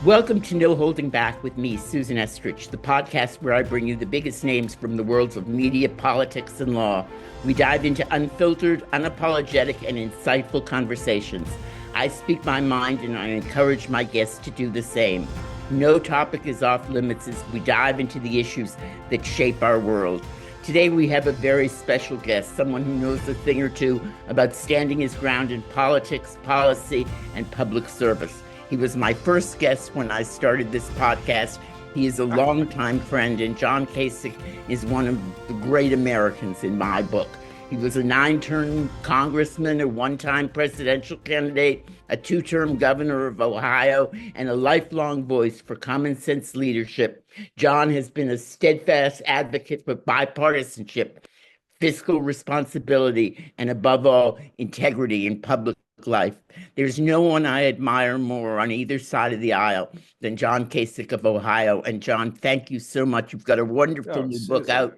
Welcome to No Holding Back with me, Susan Estrich, the podcast where I bring you the biggest names from the worlds of media, politics, and law. We dive into unfiltered, unapologetic, and insightful conversations. I speak my mind and I encourage my guests to do the same. No topic is off limits as we dive into the issues that shape our world. Today we have a very special guest, someone who knows a thing or two about standing his ground in politics, policy, and public service. He was my first guest when I started this podcast. He is a longtime friend, and John Kasich is one of the great Americans in my book. He was a 9-term congressman, a 1-time presidential candidate, a 2-term governor of Ohio, and a lifelong voice for common sense leadership. John has been a steadfast advocate for bipartisanship, fiscal responsibility, and above all, integrity in public life. There's no one I admire more on either side of the aisle than John Kasich of Ohio. And John, thank you so much. You've got a wonderful new book out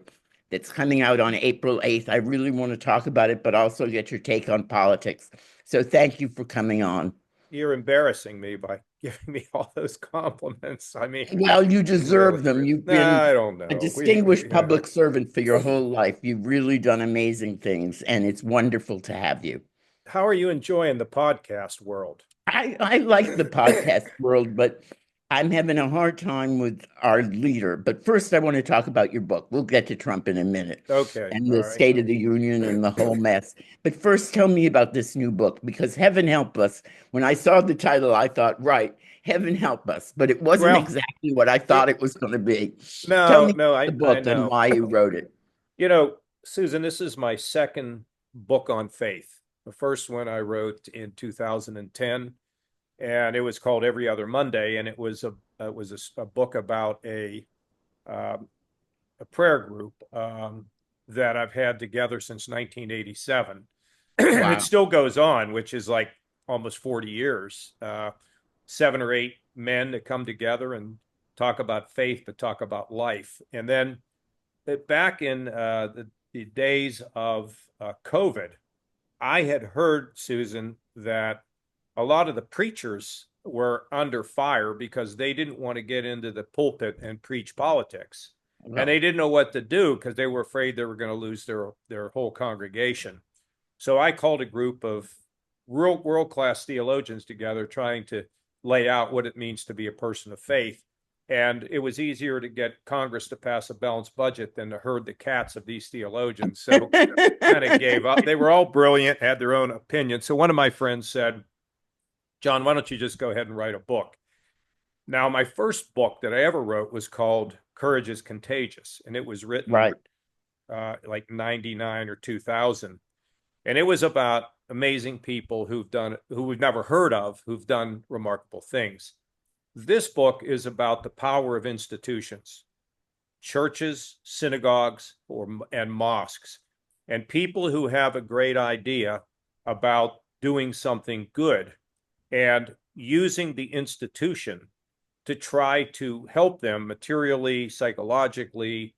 that's coming out on April 8th. I really want to talk about it, but also get your take on politics. So thank you for coming on. You're embarrassing me by giving me all those compliments. I mean, well, you deserve them. You've been I don't know. a distinguished public servant for your whole life. You've really done amazing things, and it's wonderful to have you. How are you enjoying the podcast world? I like the podcast world, but I'm having a hard time with our leader. But first, I want to talk about your book. We'll get to Trump in a minute. Okay. And the State of the Union and the whole mess. But first, tell me about this new book, because heaven help us. When I saw the title, I thought, right, heaven help us. But it wasn't exactly what I thought it was going to be. Tell me about the book and why you wrote it. You know, Susan, this is my second book on faith. The first one I wrote in 2010. And it was called Every Other Monday, and it was a book about a prayer group that I've had together since 1987. Wow. It still goes on, which is like almost 40 years. 7 or 8 men that come together and talk about faith, but talk about life. And then back in the days of COVID, I had heard, Susan, that a lot of the preachers were under fire because they didn't want to get into the pulpit and preach politics. No. And they didn't know what to do because they were afraid they were going to lose their whole congregation. So I called a group of world-class theologians together trying to lay out what it means to be a person of faith. And it was easier to get Congress to pass a balanced budget than to herd the cats of these theologians. So kind of gave up. They were all brilliant, had their own opinion. So one of my friends said, John, why don't you just go ahead and write a book? Now, my first book that I ever wrote was called Courage is Contagious, and it was written like 99 or 2000. And it was about amazing people who we've never heard of, who've done remarkable things. This book is about the power of institutions, churches, synagogues, and mosques, and people who have a great idea about doing something good and using the institution to try to help them materially, psychologically,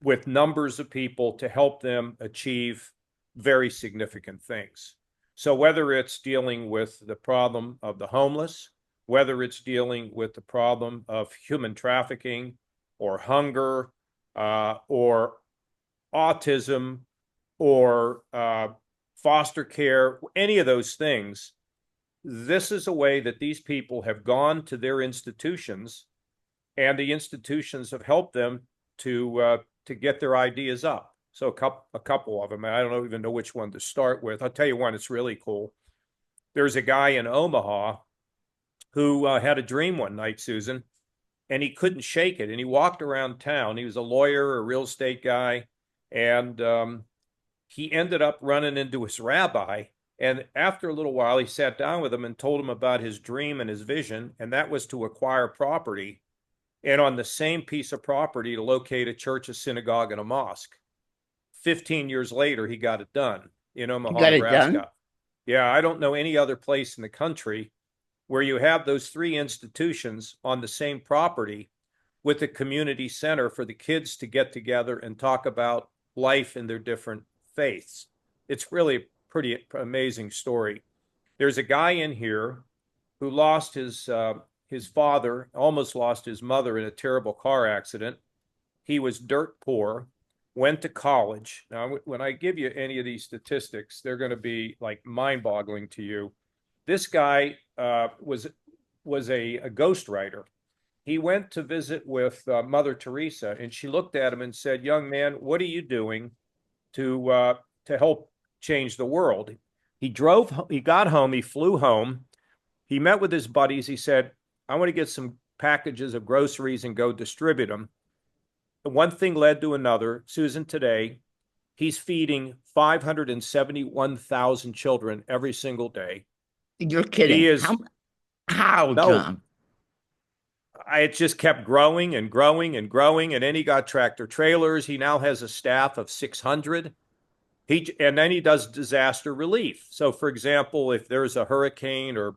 with numbers of people to help them achieve very significant things. So whether it's dealing with the problem of the homeless, whether it's dealing with the problem of human trafficking or hunger or autism or foster care, any of those things, this is a way that these people have gone to their institutions, and the institutions have helped them to get their ideas up. So a couple of them, and I don't even know which one to start with. I'll tell you one, it's really cool. There's a guy in Omaha who had a dream one night, Susan, and he couldn't shake it. And he walked around town. He was a lawyer, a real estate guy, and he ended up running into his rabbi. And after a little while, he sat down with him and told him about his dream and his vision, and that was to acquire property, and on the same piece of property to locate a church, a synagogue, and a mosque. 15 years later, he got it done in Omaha, Nebraska. Yeah, I don't know any other place in the country where you have those 3 institutions on the same property with a community center for the kids to get together and talk about life in their different faiths. It's really a pretty amazing story. There's a guy in here who lost his father, almost lost his mother in a terrible car accident. He was dirt poor, went to college. Now, when I give you any of these statistics, they're going to be like mind-boggling to you. This guy was a ghostwriter. He went to visit with Mother Teresa, and she looked at him and said, "Young man, what are you doing to help change the world?" He got home, he flew home, he met with his buddies. He said, "I want to get some packages of groceries and go distribute them." One thing led to another. Susan, today, he's feeding 571,000 children every single day. You're kidding. He is, how, no, John? it just kept growing and growing and growing. And then he got tractor trailers. He now has a staff of 600. And then he does disaster relief. So, for example, if there's a hurricane or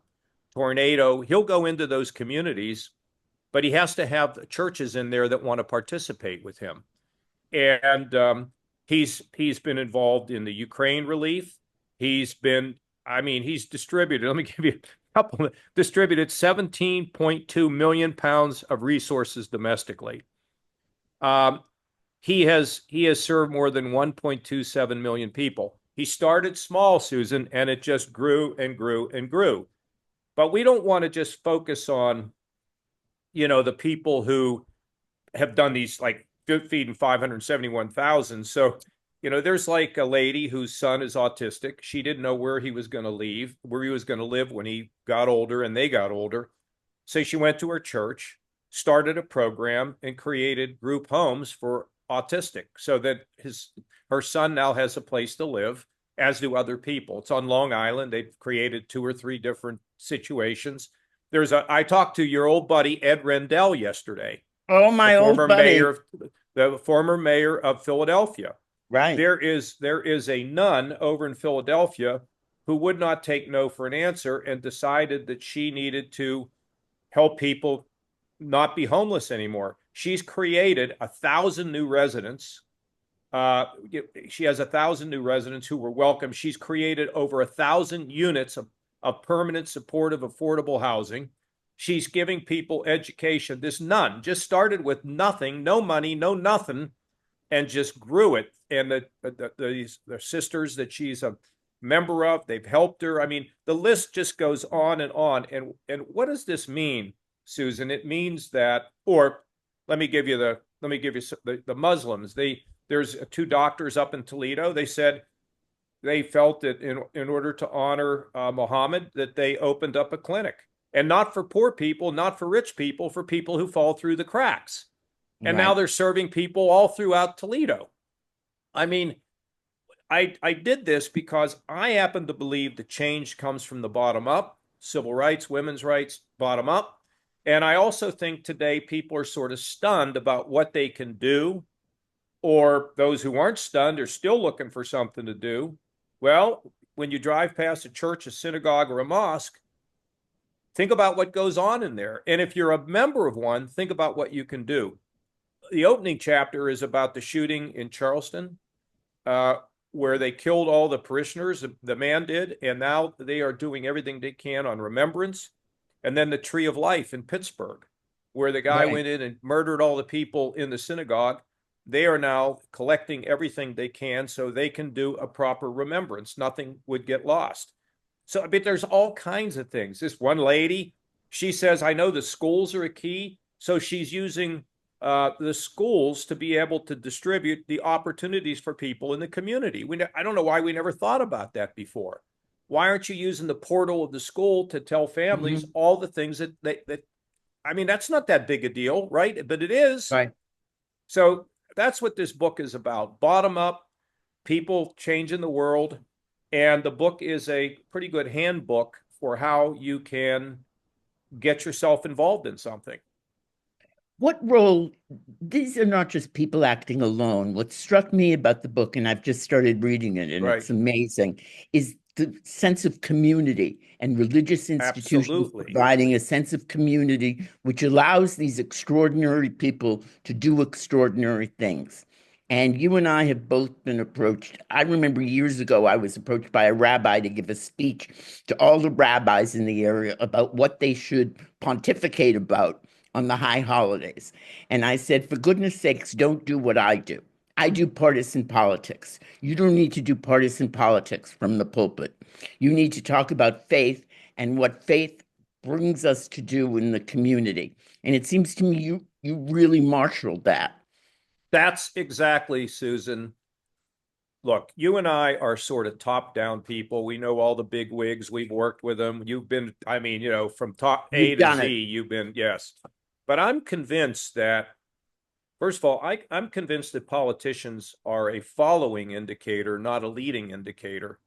tornado, he'll go into those communities, but he has to have churches in there that want to participate with him. And he's been involved in the Ukraine relief. He's distributed, let me give you a couple, distributed 17.2 million pounds of resources domestically. He has served more than 1.27 million people. He started small, Susan, and it just grew and grew and grew. But we don't want to just focus on, the people who have done these, like feeding 571,000. So, there's like a lady whose son is autistic. She didn't know where he was going to live when he got older and they got older. So she went to her church, started a program, and created group homes for autistic so that her son now has a place to live, as do other people. It's on Long Island. They've created 2 or 3 different situations. I talked to your old buddy Ed Rendell yesterday. Oh, my old buddy. The former mayor of Philadelphia. Right. There is a nun over in Philadelphia who would not take no for an answer and decided that she needed to help people not be homeless anymore. She's created 1,000 new residents. She has 1,000 new residents who were welcome. She's created over 1,000 units of permanent, supportive, affordable housing. She's giving people education. This nun just started with nothing, no money, no nothing, and just grew it. And the sisters that she's a member of, they've helped her. I mean, the list just goes on and on. And what does this mean, Susan? It means that, or let me give you the Muslims. There's 2 doctors up in Toledo. They said they felt that in order to honor Muhammad, that they opened up a clinic, and not for poor people, not for rich people, for people who fall through the cracks. And now they're serving people all throughout Toledo. I mean, I did this because I happen to believe the change comes from the bottom up, civil rights, women's rights, bottom up. And I also think today people are sort of stunned about what they can do, or those who aren't stunned are still looking for something to do. Well, when you drive past a church, a synagogue, or a mosque, think about what goes on in there. And if you're a member of one, think about what you can do. The opening chapter is about the shooting in Charleston, where they killed all the parishioners, the man did, and now they are doing everything they can on remembrance. And then the Tree of Life in Pittsburgh, where the guy went in and murdered all the people in the synagogue. They are now collecting everything they can so they can do a proper remembrance. Nothing would get lost. So, there's all kinds of things. This one lady, she says, I know the schools are a key. So she's using the schools to be able to distribute the opportunities for people in the community. I don't know why we never thought about that before. Why aren't you using the portal of the school to tell families all the things that that's not that big a deal, right? But it is. Right. So that's what this book is about. Bottom up, people changing the world. And the book is a pretty good handbook for how you can get yourself involved in something. What role, these are not just people acting alone. What struck me about the book, and I've just started reading it, and it's amazing, is the sense of community and religious institutions providing a sense of community, which allows these extraordinary people to do extraordinary things. And you and I have both been approached. I remember years ago, I was approached by a rabbi to give a speech to all the rabbis in the area about what they should pontificate about on the high holidays. And I said, for goodness sakes, don't do what I do. I do partisan politics. You don't need to do partisan politics from the pulpit. You need to talk about faith and what faith brings us to do in the community. And it seems to me you really marshaled that. That's exactly, Susan. Look, you and I are sort of top-down people. We know all the big wigs. We've worked with them. You've been, I mean, from top A You've to done Z, it. you've been, yes. But I'm convinced that, first of all, I'm convinced that politicians are a following indicator, not a leading indicator.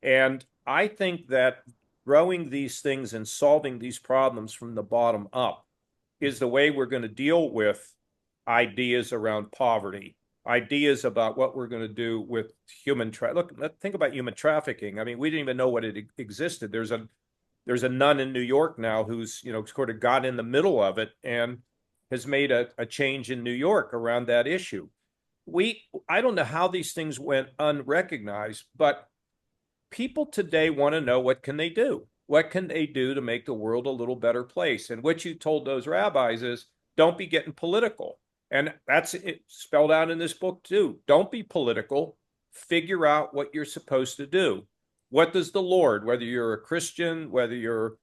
And I think that growing these things and solving these problems from the bottom up is the way we're going to deal with ideas around poverty, ideas about what we're going to do with look, think about human trafficking. I mean, we didn't even know what it existed. There's a nun in New York now who's sort of got in the middle of it and has made a change in New York around that issue. I don't know how these things went unrecognized, but people today want to know, what can they do? What can they do to make the world a little better place? And what you told those rabbis is, don't be getting political. And that's it, spelled out in this book too. Don't be political. Figure out what you're supposed to do. What does the Lord, whether you're a Christian, whether you're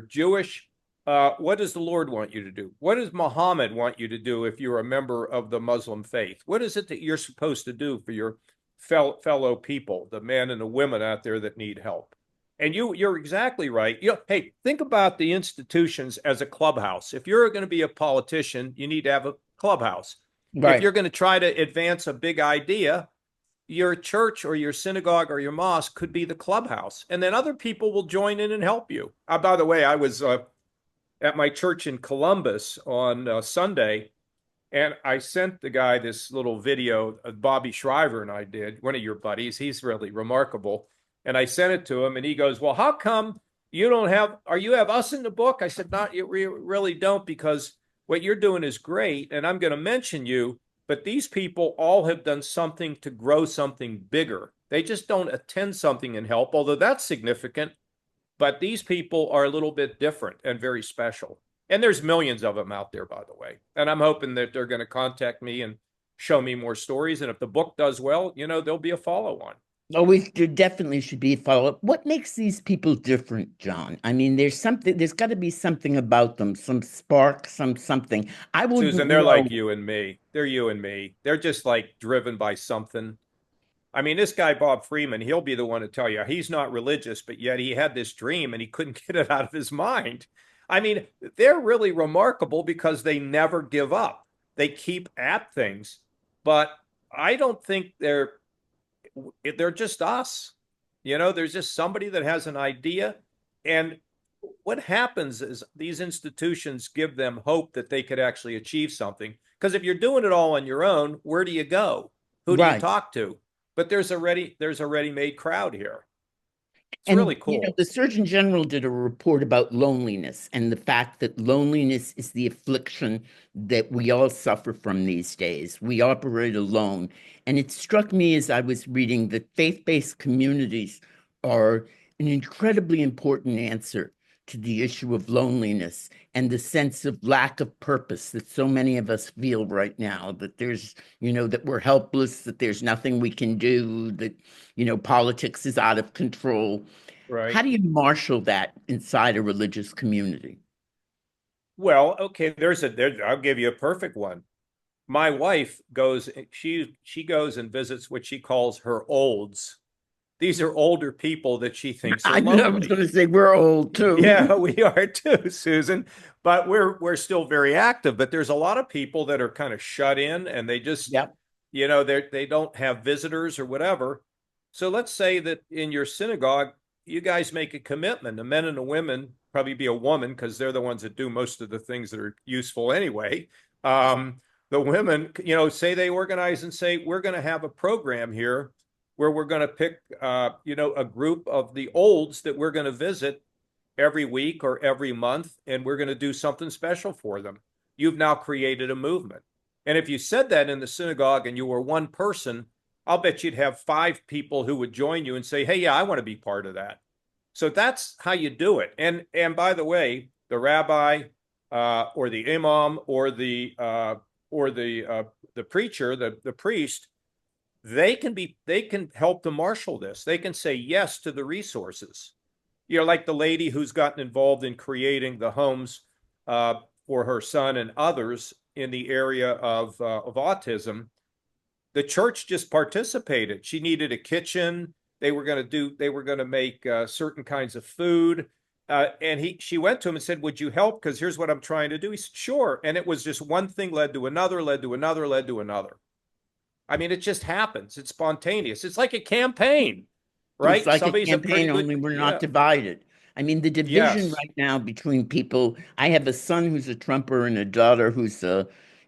Jewish, what does the Lord want you to do? What does Muhammad want you to do if you're a member of the Muslim faith? What is it that you're supposed to do for your fellow people, the men and the women out there that need help? And you're exactly right. Hey, think about the institutions as a clubhouse. If you're going to be a politician, you need to have a clubhouse. If Right. you're going to try to advance a big idea, your church or your synagogue or your mosque could be the clubhouse. And then other people will join in and help you. By the way, I was at my church in Columbus on Sunday, and I sent the guy this little video, Bobby Shriver and I did, one of your buddies. He's really remarkable. And I sent it to him, and he goes, well, how come you have us in the book? I said, not, you really don't, because what you're doing is great, and I'm going to mention you, but these people all have done something to grow something bigger. They just don't attend something and help, although that's significant, but these people are a little bit different and very special. And there's millions of them out there, by the way. And I'm hoping that they're going to contact me and show me more stories. And if the book does well, there'll be a follow-on. There definitely should be a follow-up. What makes these people different, John? I mean, there's got to be something about them, some spark, something. I Susan, wouldn't they're know. like you and me. They're you and me. They're just like driven by something. I mean, this guy, Bob Freeman, he'll be the one to tell you he's not religious, but yet he had this dream and he couldn't get it out of his mind. I mean, they're really remarkable because they never give up. They keep at things, but I don't think they're just us. There's just somebody that has an idea. And what happens is these institutions give them hope that they could actually achieve something. Because if you're doing it all on your own, where do you go? Who do you Right. talk to? But there's a ready-made crowd here. It's And, really cool. the Surgeon General did a report about loneliness and the fact that loneliness is the affliction that we all suffer from these days. We operate alone. And it struck me as I was reading that faith-based communities are an incredibly important answer to the issue of loneliness and the sense of lack of purpose that so many of us feel right now, that that we're helpless, that there's nothing we can do, that, politics is out of control. How Right. do you marshal that inside a religious community? Well, okay, I'll give you a perfect one. My wife she goes and visits what she calls her olds. These are older people that she thinks are I was lonely. going to say we're old Yeah, too. we are too, Susan. But we're still very active. But there's a lot of people that are kind of shut in, and they just, Yep. they don't have visitors or whatever. So let's say that in your synagogue, you guys make a commitment. The men and the women, probably be a woman because they're the ones that do most of the things that are useful anyway. The women, say they organize and say, we're going to have a program here where we're going to pick, a group of the olds that we're going to visit every week or every month, and we're going to do something special for them. You've now created a movement. And if you said that in the synagogue and you were one person, I'll bet you'd have 5 people who would join you and say, hey, yeah, I want to be part of that. So that's how you do it. And by the way, the rabbi or the imam or the preacher, the priest, they can help to marshal this. They can say yes to the resources. Like the lady who's gotten involved in creating the homes for her son and others in the area of autism. The church just participated. She needed a kitchen. They were going to make certain kinds of food. And she went to him and said, would you help? Because here's what I'm trying to do. He said, sure. And it was just one thing led to another, led to another, led to another. I mean, it just happens. It's spontaneous. It's like a campaign, right? It's like a campaign, only we're not divided. I mean, the division Yes. right now between people, I have a son who's a Trumper and a daughter who's a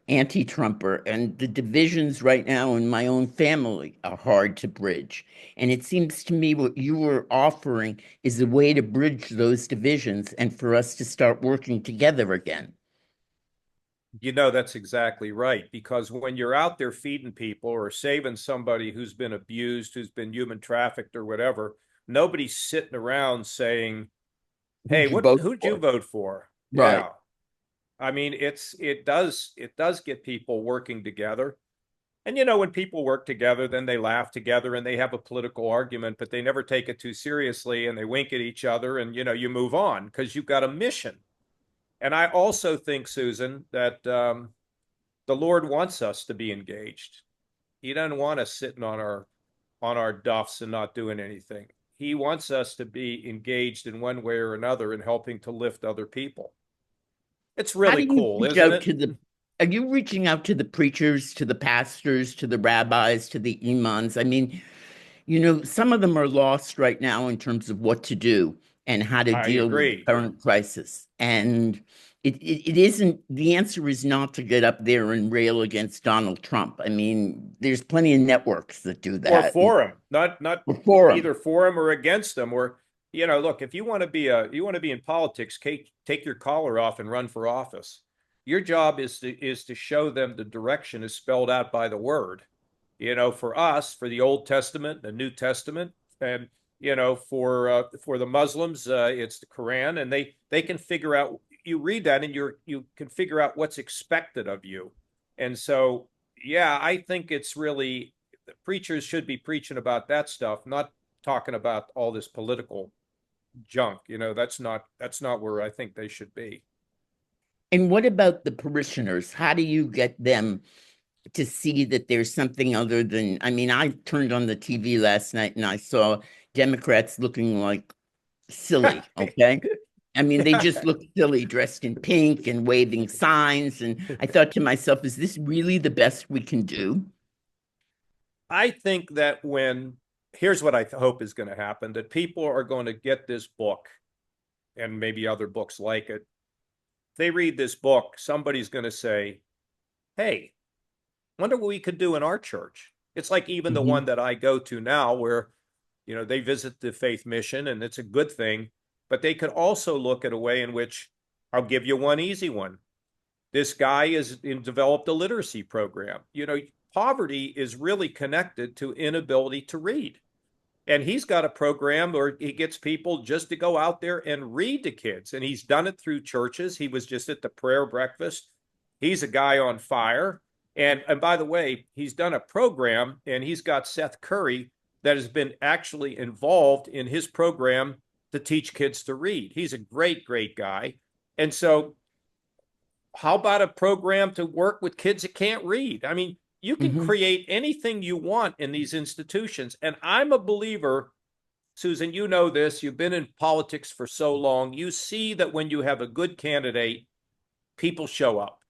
anti-Trumper, and the divisions right now in my own family are hard to bridge. And it seems to me what you were offering is a way to bridge those divisions and for us to start working together again. That's exactly right. Because when you're out there feeding people or saving somebody who's been abused, who's been human trafficked or whatever, nobody's sitting around saying, hey, Who'd you vote who'd you for? vote for? Right. Yeah. I mean, it does get people working together. And when people work together, then they laugh together and they have a political argument, but they never take it too seriously and they wink at each other and you move on because you've got a mission. And I also think, Susan, that the Lord wants us to be engaged. He doesn't want us sitting on our duffs and not doing anything. He wants us to be engaged in one way or another in helping to lift other people. It's How really do you cool, reach isn't out it? to are you reaching out to the preachers, to the pastors, to the rabbis, to the imams? I mean, some of them are lost right now in terms of what to do and how to I deal with the agree. current crisis. And it isn't, the answer is not to get up there and rail against Donald Trump. I mean, there's plenty of networks that do Or that. for him, not For him. either for him or against him. Or look, if you want to be in politics, take your collar off and run for office. Your job is to show them the direction is spelled out by the word. For us, for the Old Testament, the New Testament, and for the Muslims, it's the Quran, and they can figure out. You read that, and you can figure out what's expected of you. And so, yeah, I think it's really the preachers should be preaching about that stuff, not talking about all this political junk. That's not where I think they should be. And what about the parishioners? How do you get them to see that there's something other than, I mean, I turned on the TV last night and I saw Democrats looking like silly, okay? I mean, they just look silly, dressed in pink and waving signs. And I thought to myself, is this really the best we can do? I think that here's what I hope is going to happen, that people are going to get this book and maybe other books like it. If they read this book, somebody's going to say, hey, wonder what we could do in our church. It's like even the one Mhm. that I go to now where, they visit the faith mission and it's a good thing, but they could also look at a way in which I'll give you one easy one. This guy is developed a literacy program. Poverty is really connected to inability to read. And he's got a program where he gets people just to go out there and read to kids. And he's done it through churches. He was just at the prayer breakfast. He's a guy on fire. And by the way, he's done a program and he's got Seth Curry that has been actually involved in his program to teach kids to read. He's a great, great guy. And so how about a program to work with kids that can't read? I mean, you can Mhm. create anything you want in these institutions. And I'm a believer, Susan, you know this, you've been in politics for so long. You see that when you have a good candidate, people show up.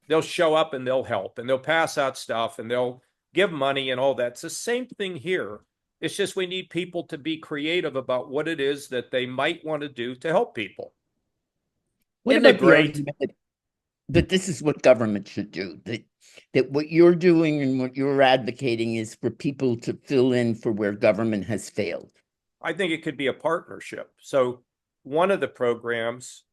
They'll show up and they'll help and they'll pass out stuff and they'll give money and all that. It's the same thing here. It's just we need people to be creative about what it is that they might want to do to help people. What Isn't it about the great? argument that this is what government should do? That what you're doing and what you're advocating is for people to fill in for where government has failed. I think it could be a partnership. So one of the programs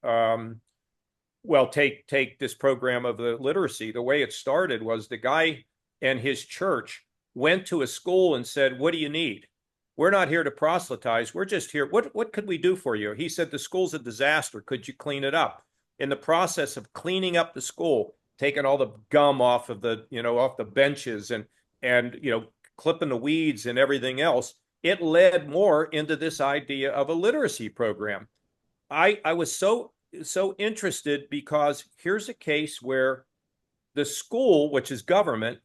Well, take this program of the literacy. The way it started was the guy and his church went to a school and said, "What do you need? We're not here to proselytize. We're just here. What could we do for you?" He said, "The school's a disaster. Could you clean it up?" In the process of cleaning up the school, taking all the gum off of the, off the benches and clipping the weeds and everything else, it led more into this idea of a literacy program. I was so interested because here's a case where the school, which is government,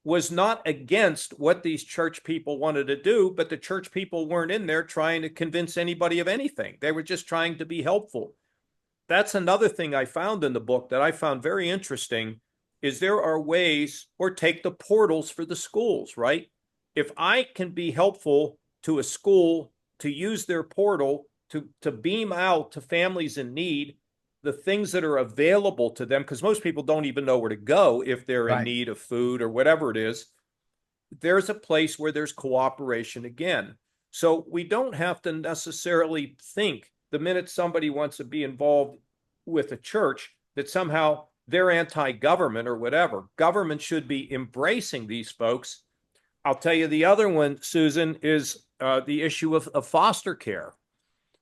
was not against what these church people wanted to do, but the church people weren't in there trying to convince anybody of anything. They were just trying to be helpful. That's another thing I found in the book that I found very interesting is there are ways, or take the portals for the schools, right? If I can be helpful to a school to use their portal to beam out to families in need the things that are available to them, because most people don't even know where to go if they're in need of food or whatever it is, there's a place where there's cooperation again. So we don't have to necessarily think the minute somebody wants to be involved with a church that somehow they're anti-government or whatever. Government should be embracing these folks. I'll tell you the other one, Susan, is the issue of foster care.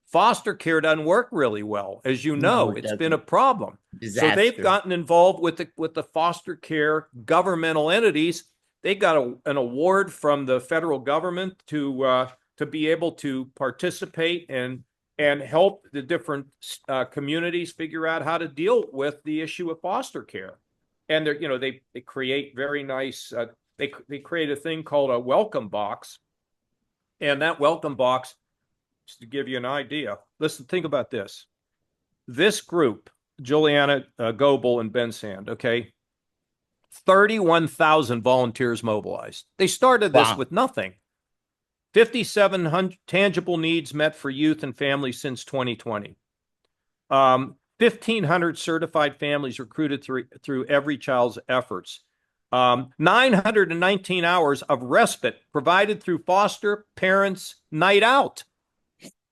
Foster care doesn't work really well. As you know, No, it's been a problem. Disaster. So they've gotten involved with the foster care governmental entities. They got an award from the federal government to be able to participate and help the different communities figure out how to deal with the issue of foster care. And they create very nice. They create a thing called a welcome box, and that welcome box, just to give you an idea, listen, think about this. This group, Juliana Goebel and Ben Sand, okay, 31,000 volunteers mobilized. They started this with nothing. 5,700 tangible needs met for youth and families since 2020. 1,500 certified families recruited through Every Child's efforts. 919 hours of respite provided through foster parents' night out.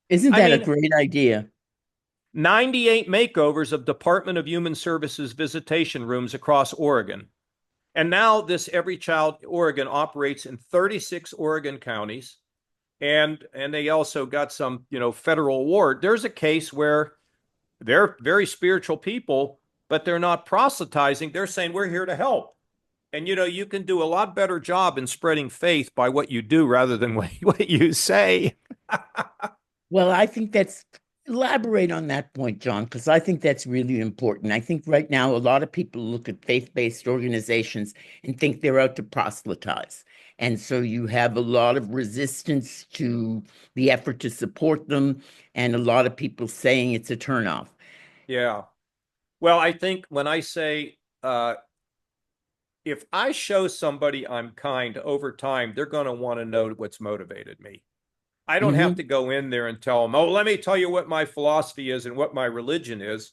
Isn't that a great idea? 98 makeovers of Department of Human Services visitation rooms across Oregon. And now this Every Child Oregon operates in 36 Oregon counties. And they also got some, federal award. There's a case where they're very spiritual people, but they're not proselytizing. They're saying, we're here to help. And, you can do a lot better job in spreading faith by what you do rather than what you say. Well, I think elaborate on that point, John, because I think that's really important. I think right now a lot of people look at faith-based organizations and think they're out to proselytize. And so you have a lot of resistance to the effort to support them, and a lot of people saying it's a turnoff. Yeah. Well, I think when I say, if I show somebody I'm kind over time, they're going to want to know what's motivated me. I don't have to go in there and tell them, oh, let me tell you what my philosophy is and what my religion is.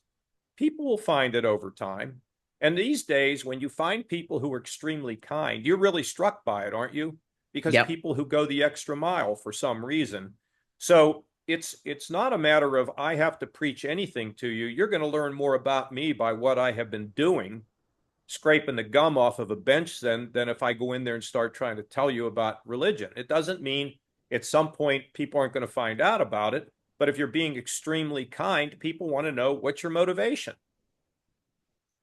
People will find it over time. And these days, when you find people who are extremely kind, you're really struck by it, aren't you? Because people who go the extra mile for some reason. So it's not a matter of I have to preach anything to you. You're going to learn more about me by what I have been doing, scraping the gum off of a bench than if I go in there and start trying to tell you about religion. It doesn't mean at some point people aren't going to find out about it. But if you're being extremely kind, people want to know what's your motivation.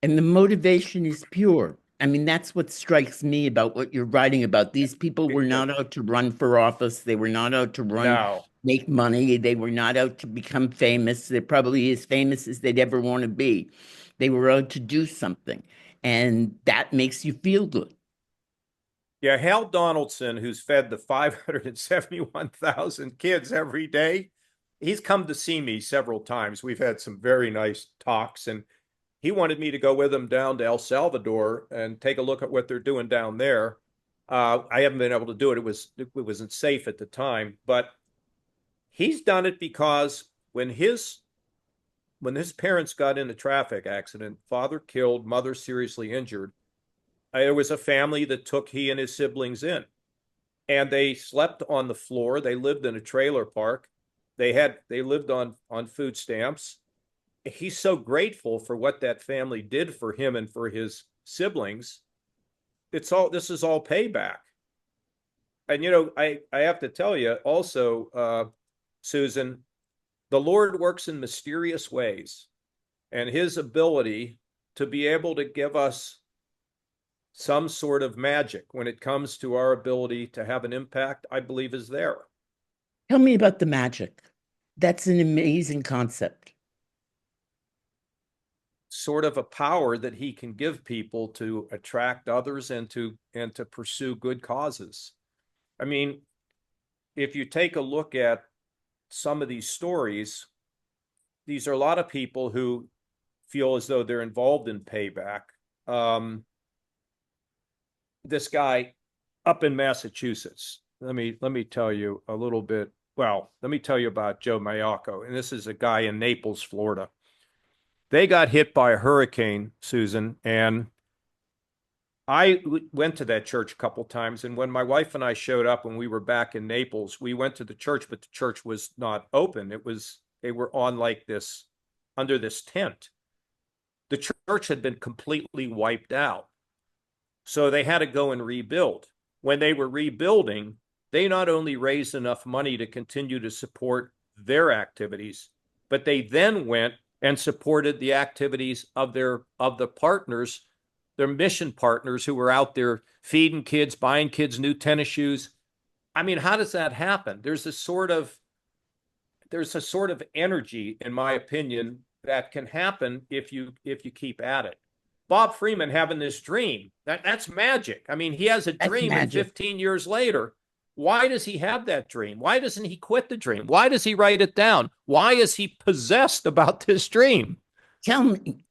And the motivation is pure. I mean, that's what strikes me about what you're writing about. These people were not out to run for office. They were not out to make money. They were not out to become famous. They're probably as famous as they'd ever want to be. They were out to do something. And that makes you feel good. Yeah, Hal Donaldson, who's fed the 571,000 kids every day, he's come to see me several times. We've had some very nice talks, and he wanted me to go with him down to El Salvador and take a look at what they're doing down there. I haven't been able to do it. It wasn't safe at the time, but he's done it because when his parents got in a traffic accident, father killed, mother seriously injured, there was a family that took he and his siblings in, and they slept on the floor. They lived in a trailer park. They lived on food stamps. he's so grateful for what that family did for him and for his siblings. This is all payback. And I have to tell you also, Susan, the Lord works in mysterious ways, and his ability to be able to give us some sort of magic when it comes to our ability to have an impact, I believe is there. Tell me about the magic. That's an amazing concept. Sort of a power that he can give people to attract others and to pursue good causes. I mean, if you take a look at some of these stories, these are a lot of people who feel as though they're involved in payback. This guy up in Massachusetts, let me tell you a little bit. Well, let me tell you about Joe Mayako. And this is a guy in Naples, Florida. They got hit by a hurricane, Susan, and I went to that church a couple times. And when my wife and I showed up when we were back in Naples, we went to the church, but the church was not open. They were on like this, under this tent. The church had been completely wiped out. So they had to go and rebuild. When they were rebuilding, they not only raised enough money to continue to support their activities, but they then went and supported the activities of the partners, their mission partners who were out there feeding kids, buying kids new tennis shoes. I mean, how does that happen? There's a sort of energy, in my opinion, that can happen if you keep at it. Bob Freeman having this dream, that's magic. I mean, he has a dream, and 15 years later, why does he have that dream? Why doesn't he quit the dream? Why does he write it down? Why is he possessed about this dream? Tell me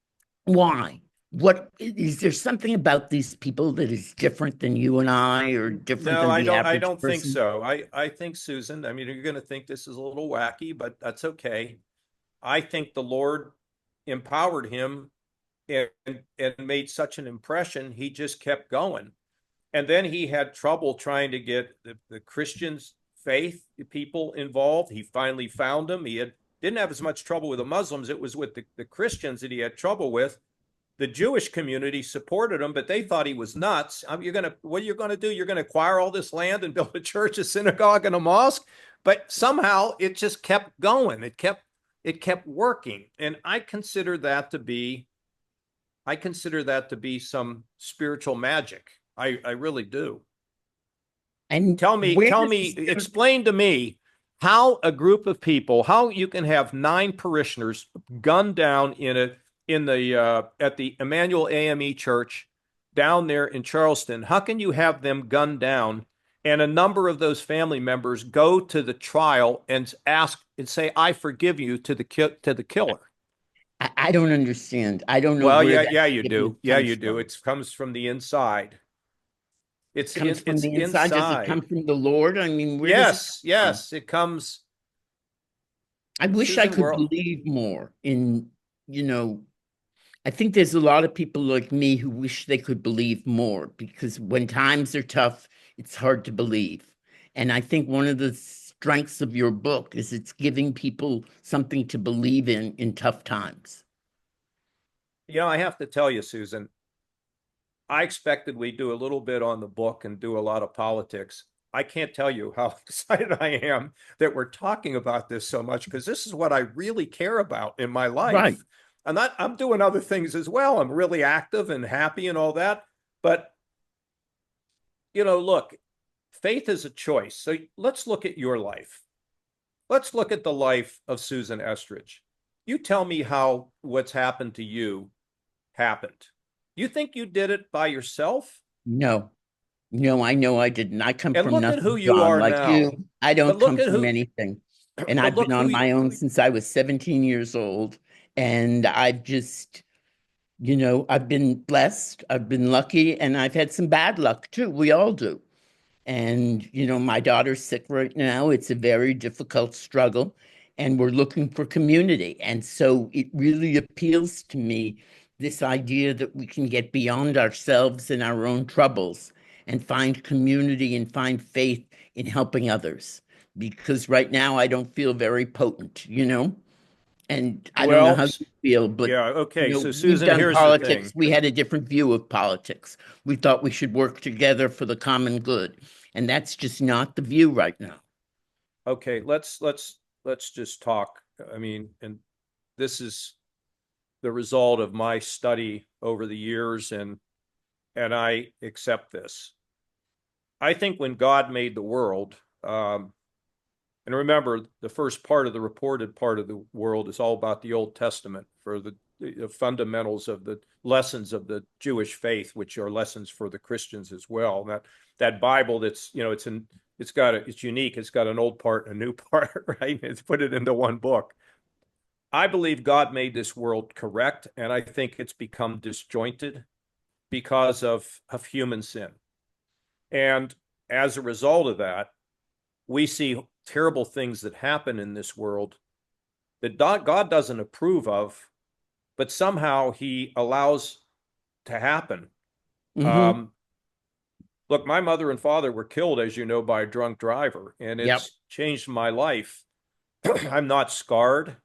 why. What is there something about these people that is different than you and I, or different No, than the average I don't person? think so. I think, Susan, I mean, you're going to think this is a little wacky, but that's okay. I think the Lord empowered him and made such an impression, he just kept going. And then he had trouble trying to get the Christians' faith people involved. He finally found them. Didn't have as much trouble with the Muslims. It was with the Christians that he had trouble with. The Jewish community supported him, but they thought he was nuts. What are you going to do? You're going to acquire all this land and build a church, a synagogue, and a mosque? But somehow it just kept going. It kept working. And I consider that to be some spiritual magic. I really do. And explain to me how a group of people, how you can have 9 parishioners gunned down at the Emmanuel AME Church down there in Charleston. How can you have them gunned down, and a number of those family members go to the trial and ask and say, "I forgive you," to the killer? I don't understand. I don't know. Well, where yeah, you do. Yeah, you do. From. It comes from the inside. It comes from the inside. Does it come from the Lord? I mean, where does it come from? It comes. I wish I could believe more in, I think there's a lot of people like me who wish they could believe more, because when times are tough, it's hard to believe. And I think one of the strengths of your book is it's giving people something to believe in tough times. I have to tell you, Susan, I expected we'd do a little bit on the book and do a lot of politics. I can't tell you how excited I am that we're talking about this so much, because this is what I really care about in my life. Right. I'm doing other things as well. I'm really active and happy and all that. But, look, faith is a choice. So let's look at your life. Let's look at the life of Susan Estrich. You tell me how what's happened to you happened. You think you did it by yourself? No, I know I didn't. I come from nothing. Look at who you are like now. You. I don't come from anything. And I've been on my own since I was 17 years old. And I've just, I've been blessed. I've been lucky. And I've had some bad luck too. We all do. And, my daughter's sick right now. It's a very difficult struggle. And we're looking for community. And so it really appeals to me, this idea that we can get beyond ourselves and our own troubles and find community and find faith in helping others. Because right now I don't feel very potent, And I don't know Well, how you feel, but yeah, okay. So we've Susan, done here's the politics. thing. We had a different view of politics. We thought we should work together for the common good, and that's just not the view right now. Okay, let's just talk. I mean, and this is the result of my study over the years, and I accept this. I think when God made the world, and remember, the first part of the reported part of the world is all about the Old Testament for the fundamentals of the lessons of the Jewish faith, which are lessons for the Christians as well. That Bible that's, it's unique. It's got an old part and a new part, right? It's put it into one book. I believe God made this world correct, and I think it's become disjointed because of human sin. And as a result of that, we see terrible things that happen in this world that God doesn't approve of, but somehow he allows to happen. Mm-hmm. Um, Look, my mother and father were killed, as you know, by a drunk driver, and Yep. it's changed my life. I'm not scarred.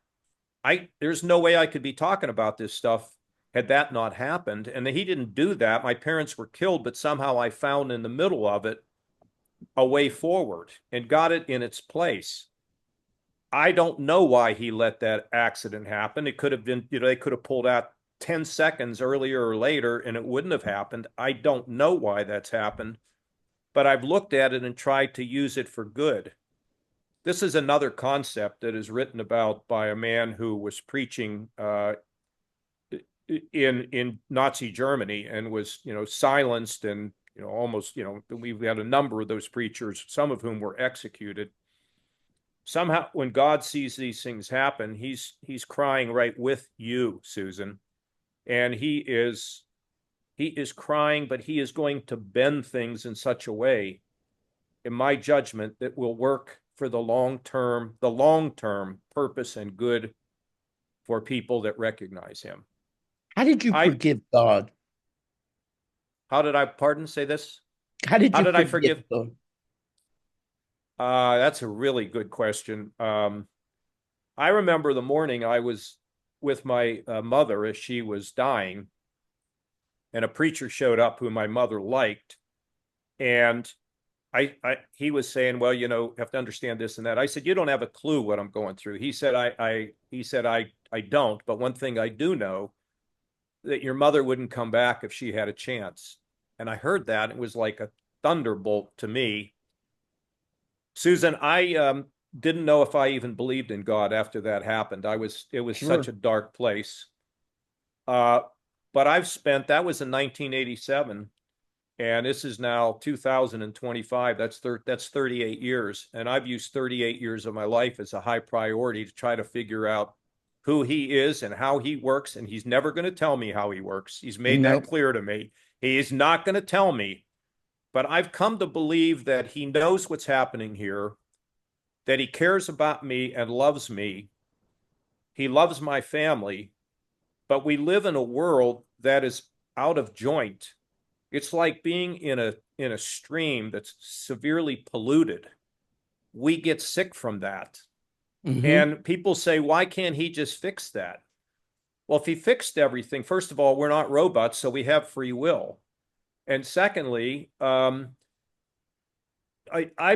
There's no way I could be talking about this stuff had that not happened. And he didn't do that. My parents were killed, but somehow I found in the middle of it a way forward and got it in its place. I don't know why he let that accident happen. It could have been, they could have pulled out 10 seconds earlier or later and it wouldn't have happened. I don't know why that's happened, but I've looked at it and tried to use it for good. This is another concept that is written about by a man who was preaching in Nazi Germany and was, silenced and, almost, we've had a number of those preachers, some of whom were executed. Somehow when God sees these things happen, he's crying right with you, Susan. And he is crying, but he is going to bend things in such a way, in my judgment, that will work for the long-term purpose and good for people that recognize him. How did you I forgive God? How did I, pardon, say this? How did How you did I forgive forgive? God? That's a really good question. I remember the morning I was with my mother as she was dying, and a preacher showed up who my mother liked, and he was saying, well, you have to understand this and that. I said, you don't have a clue what I'm going through. He said, I don't, but one thing I do know, that your mother wouldn't come back if she had a chance. And I heard that. It was like a thunderbolt to me. Susan, I didn't know if I even believed in God after that happened. It was such Sure. a dark place. But that was in 1987, and this is now 2025. That's 38 years. And I've used 38 years of my life as a high priority to try to figure out who he is and how he works. And he's never going to tell me how he works. He's made that Nope. clear to me. He is not going to tell me, but I've come to believe that he knows what's happening here, that he cares about me and loves me. He loves my family, but we live in a world that is out of joint. It's like being in a stream that's severely polluted. We get sick from that. Mm-hmm. And people say, why can't he just fix that? Well, if he fixed everything, first of all, we're not robots, so we have free will. And secondly, I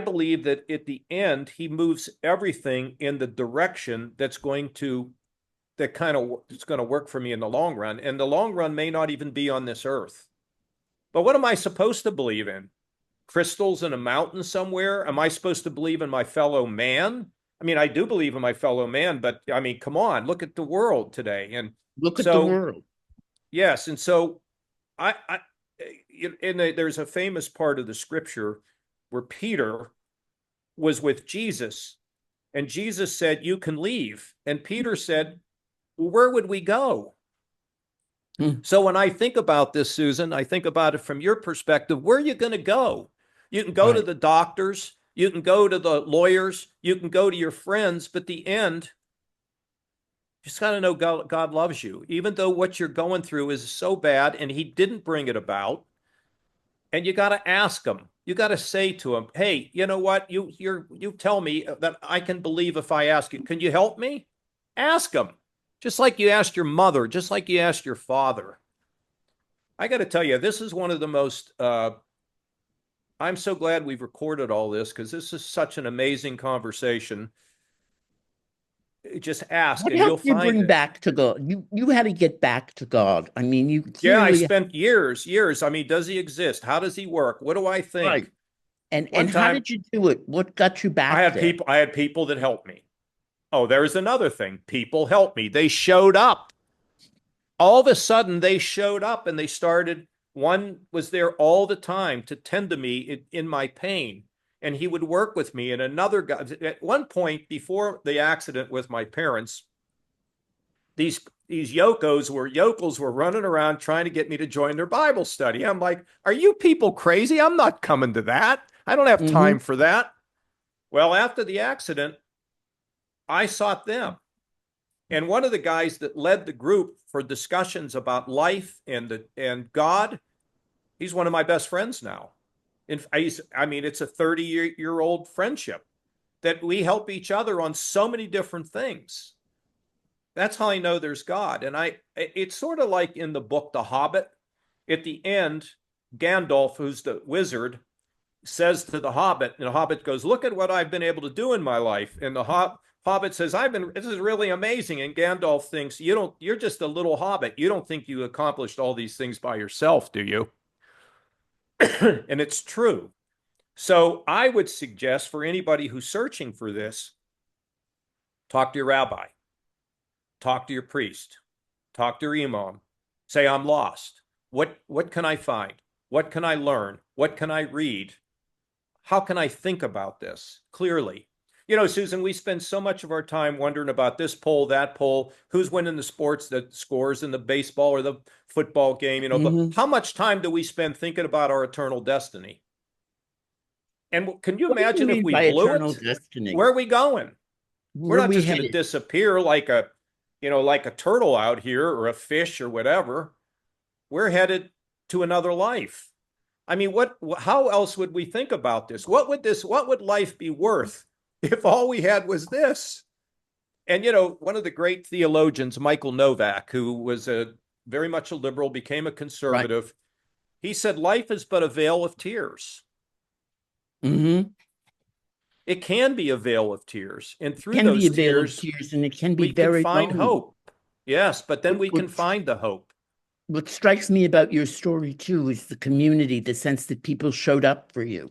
believe that at the end, he moves everything in the direction it's going to work for me in the long run. And the long run may not even be on this earth. But what am I supposed to believe in? Crystals in a mountain somewhere? Am I supposed to believe in my fellow man? I mean, I do believe in my fellow man, but I mean, come on, look at the world today. And Look at the so, world. yes. And so I there's a famous part of the scripture where Peter was with Jesus and Jesus said, you can leave. And Peter said, well, where would we go? Hmm. So when I think about this, Susan, I think about it from your perspective. Where are you going to go? You can go to Right. the doctors, you can go to the lawyers, you can go to your friends, but the end, you just got to know God loves you, even though what you're going through is so bad and he didn't bring it about. And you got to ask him. You got to say to him, hey, you know what? You tell me that I can believe if I ask you. Can you help me? Ask him. just like you asked your mother, just like you asked your father. I got to tell you, this is one of the most, I'm so glad we've recorded all this because this is such an amazing conversation. Just ask What and you'll helped you find bring it. back to God? You had to get back to God. I mean, you Yeah, I clearly spent years. I mean, does he exist? How does he work? What do I right. think? And One how time did you do it? What got you back there? I had people that helped me. Oh, there's another thing. People helped me. They showed up. All of a sudden they showed up and they started. One was there all the time to tend to me in my pain, and he would work with me. And another guy, at one point before the accident with my parents, these yokels were running around trying to get me to join their Bible study. I'm like, are you people crazy? I'm not coming to that. I don't have Hmm. time for that. Well, after the accident, I sought them. And one of the guys that led the group for discussions about life and God, he's one of my best friends now. And I mean, it's a 30-year-old friendship that we help each other on so many different things. That's how I know there's God. And it's sort of like in the book The Hobbit. At the end, Gandalf, who's the wizard, says to the Hobbit, and the Hobbit goes, "Look at what I've been able to do in my life." And the Hobbit says, this is really amazing. And Gandalf thinks, you're just a little hobbit. You don't think you accomplished all these things by yourself, do you? And it's true. So I would suggest for anybody who's searching for this, talk to your rabbi, talk to your priest, talk to your imam, say, I'm lost. What can I find? What can I learn? What can I read? How can I think about this clearly? You know, Susan, we spend so much of our time wondering about this poll, that poll, who's winning the sports, the scores in the baseball or the football game, but Hmm. how much time do we spend thinking about our eternal destiny? And can you What do you imagine if mean we by blew eternal it? destiny? Where are we going? We're Where are not we just going to headed? disappear like a turtle out here or a fish or whatever. We're headed to another life. I mean, how else would we think about this? What would life be worth if all we had was this? And, one of the great theologians, Michael Novak, who was very much a liberal, became a Right. conservative, he said, life is but a veil of tears. Hmm. It can be a veil of tears. And through Can be those a veil of tears, tears and it can be we can very find lonely. hope. Yes, but then What, we what, can find the hope. what strikes me about your story too is the community, the sense that people showed up for you.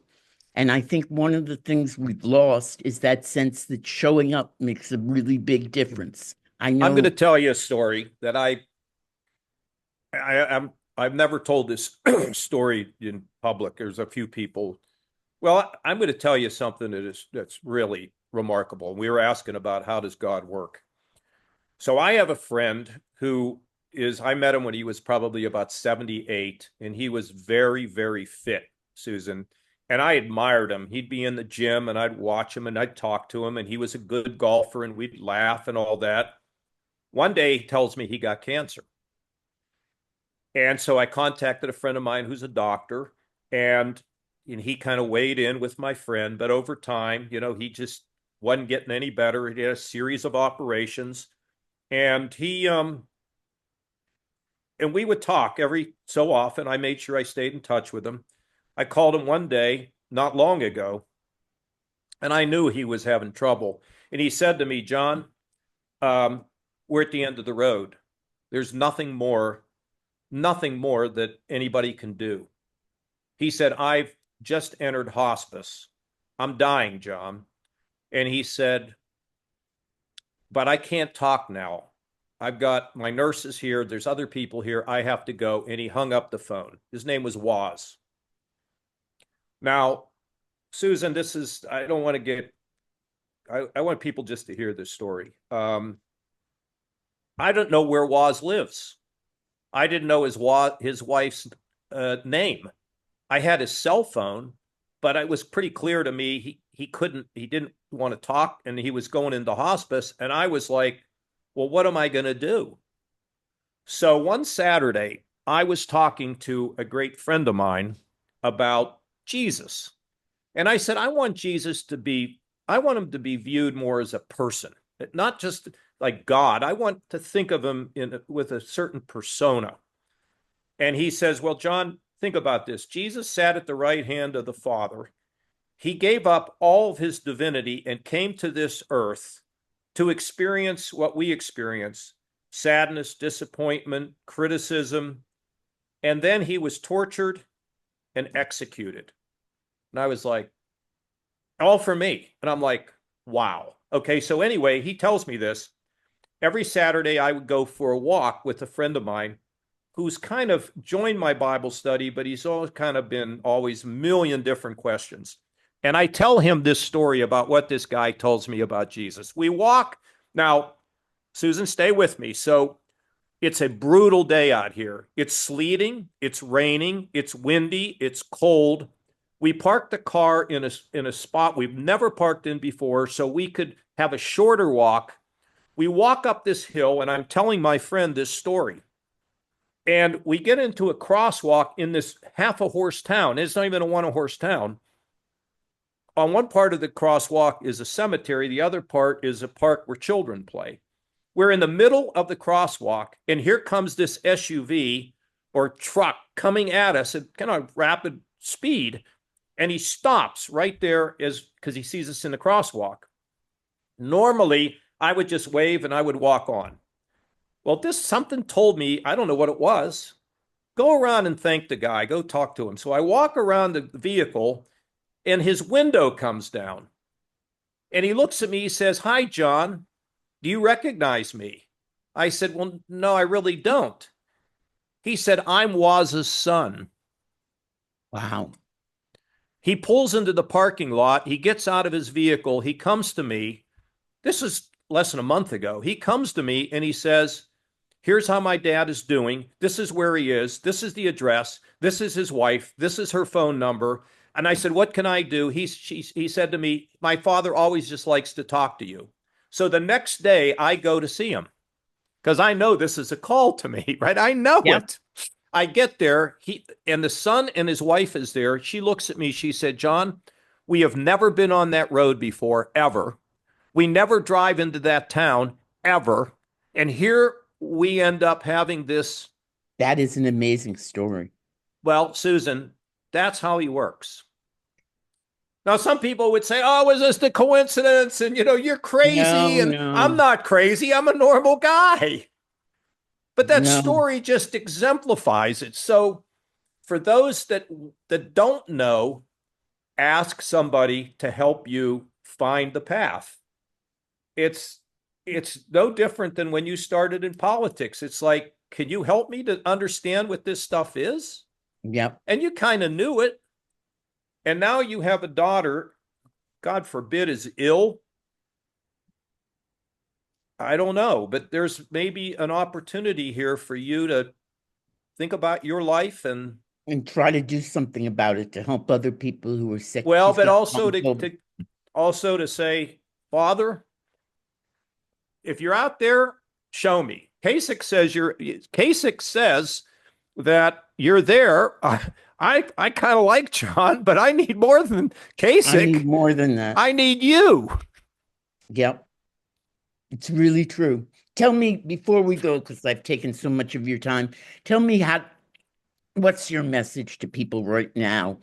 And I think one of the things we've lost is that sense that showing up makes a really big difference. I I'm going to know. tell you a story that I've never told this story in public. There's a few people. Well, I'm going to tell you something that's really remarkable. We were asking about how does God work. So I have a friend I met him when he was probably about 78, and he was very, very fit, Susan. And I admired him. He'd be in the gym and I'd watch him and I'd talk to him, and he was a good golfer and we'd laugh and all that. One day he tells me he got cancer. And so I contacted a friend of mine who's a doctor, and he kind of weighed in with my friend. But over time, he just wasn't getting any better. He had a series of operations, and and we would talk every so often. I made sure I stayed in touch with him. I called him one day, not long ago, and I knew he was having trouble. And he said to me, John, we're at the end of the road. There's nothing more that anybody can do. He said, I've just entered hospice. I'm dying, John. And he said, but I can't talk now. I've got my nurses here. There's other people here. I have to go. And he hung up the phone. His name was Waz. Now, Susan, I don't want to I want people just to hear this story. I don't know where Waz lives. I didn't know his wife's name. I had his cell phone, but it was pretty clear to me he didn't want to talk, and he was going into hospice. And I was like, well, what am I going to do? So one Saturday, I was talking to a great friend of mine about Jesus. And I said, I want him to be viewed more as a person, not just like God. I want to think of him with a certain persona. And he says, well, John, think about this. Jesus sat at the right hand of the Father. He gave up all of his divinity and came to this earth to experience what we experience: sadness, disappointment, criticism. And then he was tortured and executed. And I was like, all for me. And I'm like, wow. Okay, so anyway, he tells me this. Every Saturday, I would go for a walk with a friend of mine who's kind of joined my Bible study, but he's always kind of been always a million different questions. And I tell him this story about what this guy tells me about Jesus. We walk. Now, Susan, stay with me. So it's a brutal day out here. It's sleeting, it's raining, it's windy, it's cold. We parked the car in a spot we've never parked in before so we could have a shorter walk. We walk up this hill, and I'm telling my friend this story. And we get into a crosswalk in this half a horse town. It's not even a one horse town. On one part of the crosswalk is a cemetery. The other part is a park where children play. We're in the middle of the crosswalk, and here comes this SUV or truck coming at us at kind of rapid speed. And he stops right there because he sees us in the crosswalk. Normally, I would just wave and I would walk on. Well, something told me, I don't know what it was. Go around and thank the guy. Go talk to him. So I walk around the vehicle, and his window comes down. And he looks at me, he says, "Hi, John. Do you recognize me?" I said, "Well, no, I really don't." He said, "I'm Waz's son." Wow. He pulls into the parking lot. He gets out of his vehicle. He comes to me. This is less than a month ago. He comes to me and he says, "Here's how my dad is doing. This is where he is. This is the address. This is his wife. This is her phone number." And I said, "What can I do?" He said to me, "My father always just likes to talk to you." So the next day I go to see him because I know this is a call to me, right? I know it. I get there, and the son and his wife is there. She looks at me. She said, "John, we have never been on that road before, ever. We never drive into that town, ever. And here we end up having this." That is an amazing story. Well, Susan, that's how he works. Now, some people would say, "Oh, was this a coincidence? And, you're crazy." And No. I'm not crazy. I'm a normal guy. But that No. story just exemplifies it. So for those that don't know, ask somebody to help you find the path. It's no different than when you started in politics. It's like, can you help me to understand what this stuff is? Yep. And you kind of knew it. And now you have a daughter, God forbid, is ill. I don't know, but there's maybe an opportunity here for you to think about your life and try to do something about it to help other people who are sick. well, but also to say, "Father, if you're out there, show me." Kasich says that you're there. I kind of like John, but I need more than Kasich. I need more than that. I need you. Yep. It's really true. Tell me, before we go, because I've taken so much of your time, tell me what's your message to people right now,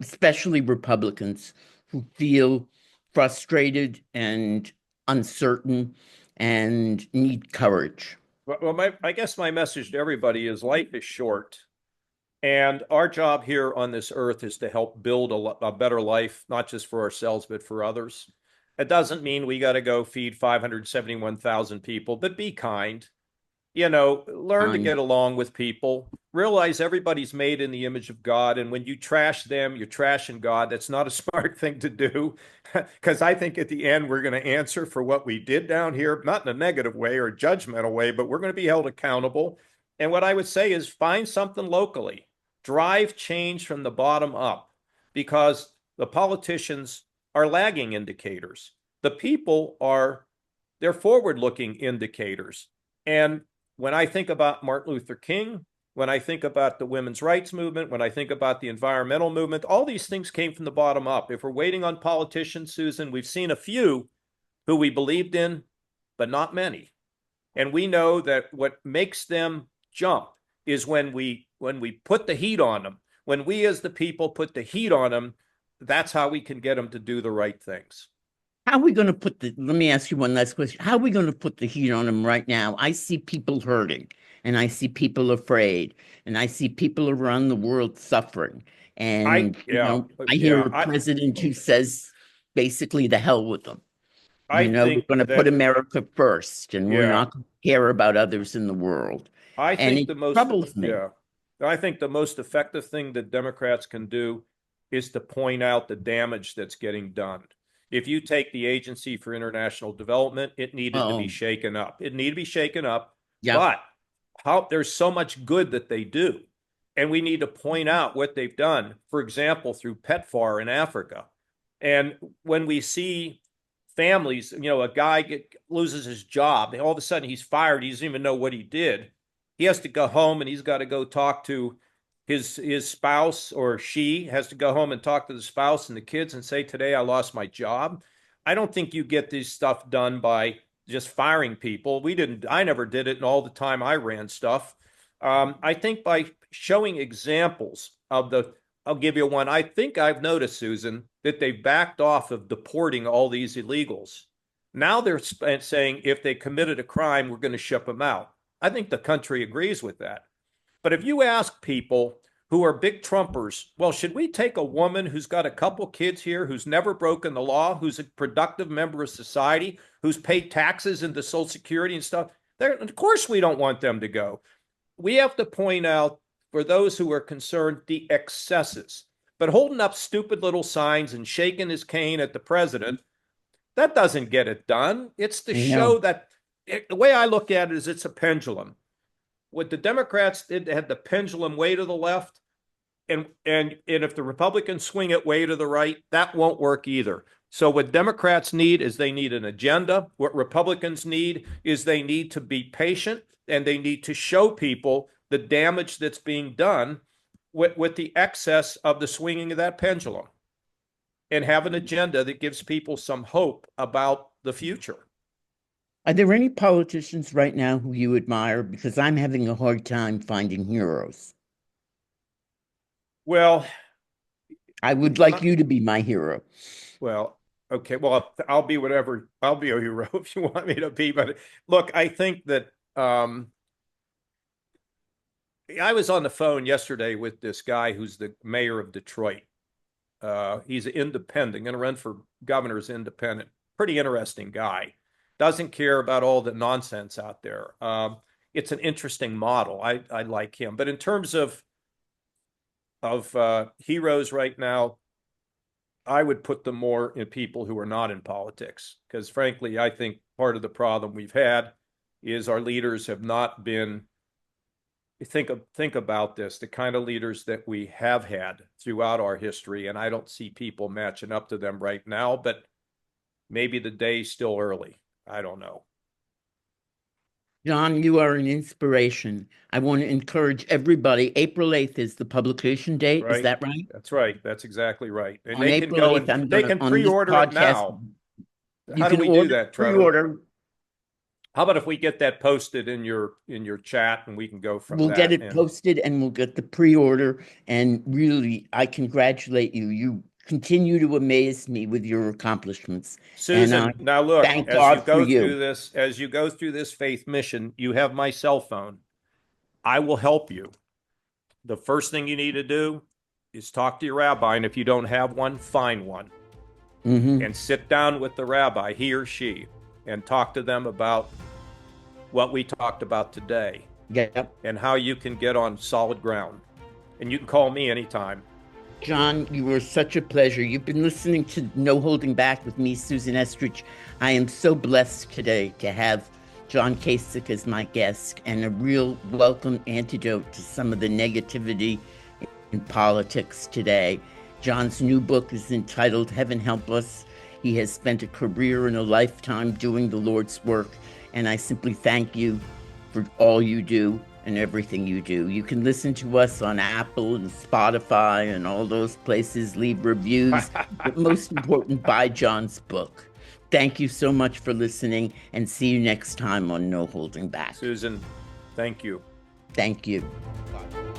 especially Republicans who feel frustrated and uncertain and need courage? Well, I guess my message to everybody is life is short. And our job here on this earth is to help build a better life, not just for ourselves, but for others. It doesn't mean we got to go feed 571,000 people, but be kind. Learn to get along with people. Realize everybody's made in the image of God. And when you trash them, you're trashing God. That's not a smart thing to do. Because I think at the end, we're going to answer for what we did down here, not in a negative way or a judgmental way, but we're going to be held accountable. And what I would say is find something locally. Drive change from the bottom up, because the politicians are lagging indicators. The people they're forward-looking indicators. And when I think about Martin Luther King, when I think about the women's rights movement, when I think about the environmental movement, all these things came from the bottom up. If we're waiting on politicians, Susan, we've seen a few who we believed in, but not many. And we know that what makes them jump is when we put the heat on them. When we as the people put the heat on them, that's how we can get them to do the right things. How are we going to let me ask you one last question. How are we going to put the heat on them right now? I see people hurting, and I see people afraid, and I see people around the world suffering. And, I hear a president who says basically the hell with them. I We're think going to put America first, and we're not going to care about others in the world. I And think it troubles me. I think the most effective thing that Democrats can do is to point out the damage that's getting done. If you take the Agency for International Development, it needed to be shaken up. It needed to be shaken up. Yeah. But there's so much good that they do. And we need to point out what they've done, for example, through PEPFAR in Africa. And when we see families, a guy loses his job, and all of a sudden he's fired, he doesn't even know what he did. He has to go home and he's got to go talk to his spouse, or she has to go home and talk to the spouse and the kids and say, today I lost my job. I don't think you get this stuff done by just firing people. I never did it in all the time I ran stuff. I think by showing examples I'll give you one. I think I've noticed, Susan, that they backed off of deporting all these illegals. Now they're saying if they committed a crime, we're going to ship them out. I think the country agrees with that. But if you ask people who are big Trumpers, well, should we take a woman who's got a couple kids here, who's never broken the law, who's a productive member of society, who's paid taxes into Social Security and stuff? Of course we don't want them to go. We have to point out, for those who are concerned, the excesses. But holding up stupid little signs and shaking his cane at the president, that doesn't get it done. It's to show that the way I look at it is it's a pendulum. What the Democrats did, they had the pendulum way to the left, and if the Republicans swing it way to the right, that won't work either. So what Democrats need is they need an agenda. What Republicans need is they need to be patient, and they need to show people the damage that's being done with the excess of the swinging of that pendulum, and have an agenda that gives people some hope about the future. Are there any politicians right now who you admire? Because I'm having a hard time finding heroes. Well, I would like you to be my hero. Well, okay. Well, I'll be whatever. I'll be a hero if you want me to be. But look, I think that I was on the phone yesterday with this guy who's the mayor of Detroit. He's an independent, going to run for governor as independent. Pretty interesting guy. Doesn't care about all the nonsense out there. It's an interesting model. I like him. But in terms of heroes right now, I would put them more in people who are not in politics. Because frankly, I think part of the problem we've had is our leaders have not been, think about this, the kind of leaders that we have had throughout our history. And I don't see people matching up to them right now, but maybe the day's still early. I don't know. John, you are an inspiration. I want to encourage everybody. April 8th is the publication date. Right. Is that right? That's right. That's exactly right. And on they April can go 8th, and they can pre-order it now. How do we do that, Trevor? Pre-order. How about if we get that posted in your chat and we can go from We'll that? get it posted and we'll get the pre-order. And really, I congratulate you. You continue to amaze me with your accomplishments. Susan, now look, thank God for you. As you go through this faith mission, you have my cell phone. I will help you. The first thing you need to do is talk to your rabbi, and if you don't have one, find one. And sit down with the rabbi, he or she, and talk to them about what we talked about today. Yep. And how you can get on solid ground. And you can call me anytime. John, you were such a pleasure. You've been listening to No Holding Back with me, Susan Estrich. I am so blessed today to have John Kasich as my guest, and a real welcome antidote to some of the negativity in politics today. John's new book is entitled Heaven Help Us. He has spent a career and a lifetime doing the Lord's work, and I simply thank you for all you do and everything you do. You can listen to us on Apple and Spotify and all those places, leave reviews, but most important, buy John's book. Thank you so much for listening, and see you next time on No Holding Back. Susan, thank you. Thank you. Bye.